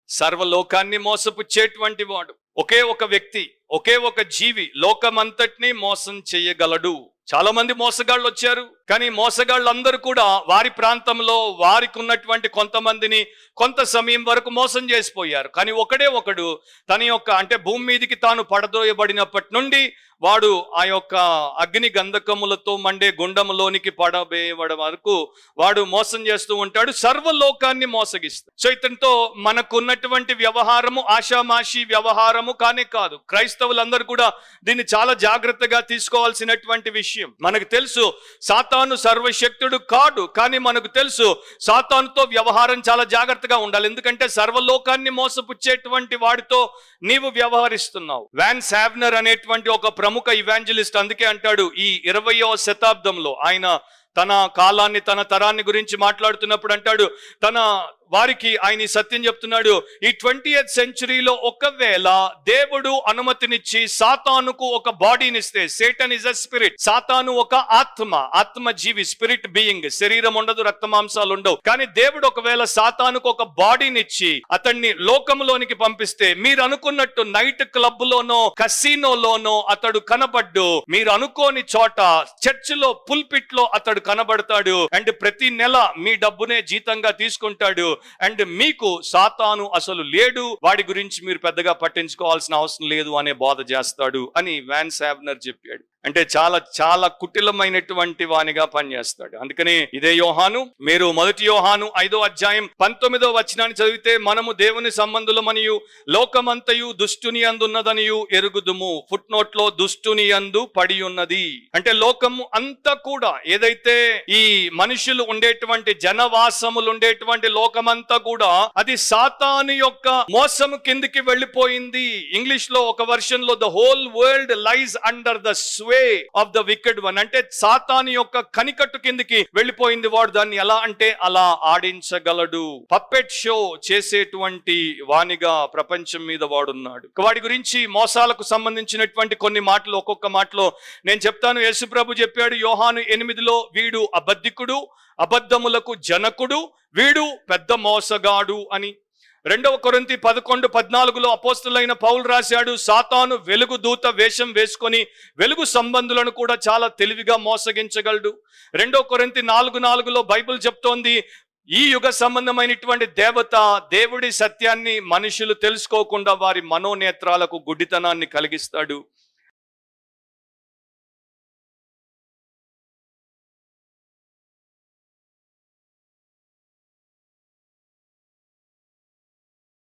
సర్వలోకాన్ని మోసపుచ్చేటువంటి వాడు ఒకే ఒక వ్యక్తి, ఒకే ఒక జీవి లోకమంతటినీ మోసం చేయగలడు. చాలా మంది మోసగాళ్ళు వచ్చారు, కానీ మోసగాళ్ళందరూ కూడా వారి ప్రాంతంలో వారికి ఉన్నటువంటి కొంతమందిని కొంత సమయం వరకు మోసం చేసిపోయారు. కానీ ఒకడే ఒకడు తన యొక్క అంటే భూమి మీదకి తాను పడదోయబడినప్పటి నుండి వాడు ఆ యొక్క అగ్ని గంధకములతో మండే గుండములోనికి పడబేయబడే వరకు వాడు మోసం చేస్తూ ఉంటాడు, సర్వలోకాన్ని మోసగిస్తాడు. సో ఇతనితో మనకున్నటువంటి వ్యవహారము ఆషామాషి వ్యవహారము కానే కాదు. క్రైస్తవులందరూ కూడా దీన్ని చాలా జాగ్రత్తగా తీసుకోవాల్సినటువంటి విషయం. మనకు తెలుసు సాతాను సర్వశక్తుడు కాడు, కానీ మనకు తెలుసు సాతానుతో వ్యవహారం చాలా జాగ్రత్తగా ఉండాలి. ఎందుకంటే సర్వలోకాన్ని మోసపుచ్చేటువంటి వాడితో నీవు వ్యవహరిస్తున్నావు. వాన్ సావ్నర్ అనేటువంటి ఒక ప్రముఖ ఇవాంజలిస్ట్ అందుకే అంటాడు, ఈ 20వ శతాబ్దంలో ఆయన తన కాలాన్ని తన తరాన్ని గురించి మాట్లాడుతున్నప్పుడు అంటాడు, తన వారికి ఆయన సత్యం చెప్తున్నాడు, ఈ 20th సెంచరీలో ఒకవేళ దేవుడు అనుమతినిచ్చి సాతానుకు ఒక బాడీనిస్తే, సేటన్ ఇస్ అ స్పిరిట్, సాతాను ఒక ఆత్మ జీవి, స్పిరిట్ బీయింగ్, శరీరం ఉండదు, రక్త మాంసాలు ఉండవు. కానీ దేవుడు ఒకవేళ సాతానుకు ఒక బాడీనిచ్చి అతన్ని లోకంలోనికి పంపిస్తే, మీరు అనుకున్నట్టు నైట్ క్లబ్ లోనో కసినోలోనో అతడు కనబడ్డు, మీరు అనుకోని చోట చర్చిలో పుల్పిట్ లో అతడు కనబడతాడు, అండ్ ప్రతి నెల మీ డబ్బునే జీతంగా తీసుకుంటాడు, అండ్ మీకు సాతాను అసలు లేడు, వాడి గురించి మీరు పెద్దగా పట్టించుకోవాల్సిన అవసరం లేదు అనే బోధ చేస్తాడు అని వాన్ సావ్నర్ చెప్పాడు. అంటే చాలా చాలా కుటిలమైనటువంటి వానిగా పనిచేస్తాడు. అందుకని ఇదే యోహాను, మీరు 1 యోహాను 5వ అధ్యాయం 19వ వచనాన్ని చదివితే, మనము దేవుని సంబంధులమనియు లోకమంతయు దుష్టుని అందున్నదనియు ఎరుగుదుము. ఫుట్ నోట్ లో దుష్టుని అందు పడి ఉన్నది అంటే లోకము అంతా కూడా, ఏదైతే ఈ మనుషులు ఉండేటువంటి జనవాసములు ఉండేటువంటి లోకమంతా కూడా అది సాతాను యొక్క మోసము కిందికి వెళ్ళిపోయింది. ఇంగ్లీష్ లో ఒక వర్షన్ లో the whole world lies under the sway of the wicked one అంటే సాతాను యొక్క కనికట్టు కిందికి వెళ్ళిపోయింది. వాడు దాన్ని ఎలా అంటే అలా ఆడించగలడు, పప్పెట్ షో చేసేటువంటి వానిగా ప్రపంచం మీద వాడున్నాడు. వాడి గురించి మోసాలకు సంబంధించినటువంటి కొన్ని మాటలు ఒక్కొక్క మాటలో నేను చెప్తాను. యేసుప్రభు చెప్పాడు యోహాను 8లో, వీడు అబద్ధికుడు, అబద్ధములకు జనకుడు, వీడు పెద్ద మోసగాడు అని. 2వ కొరింథీ 11:14లో అపోస్తలుడైన పౌలు రాశాడు, సాతాను వెలుగు దూత వేషం వేసుకొని వెలుగు సంబంధులను కూడా చాలా తెలివిగా మోసగించగలడు. 2వ కొరింథీ 4:4లో బైబిల్ చెప్తోంది, ఈ యుగ సంబంధమైనటువంటి దేవత దేవుడి సత్యాన్ని మనుషులు తెలుసుకోకుండా వారి మనోనేత్రాలకు గుడ్డితనాన్ని కలిగిస్తాడు.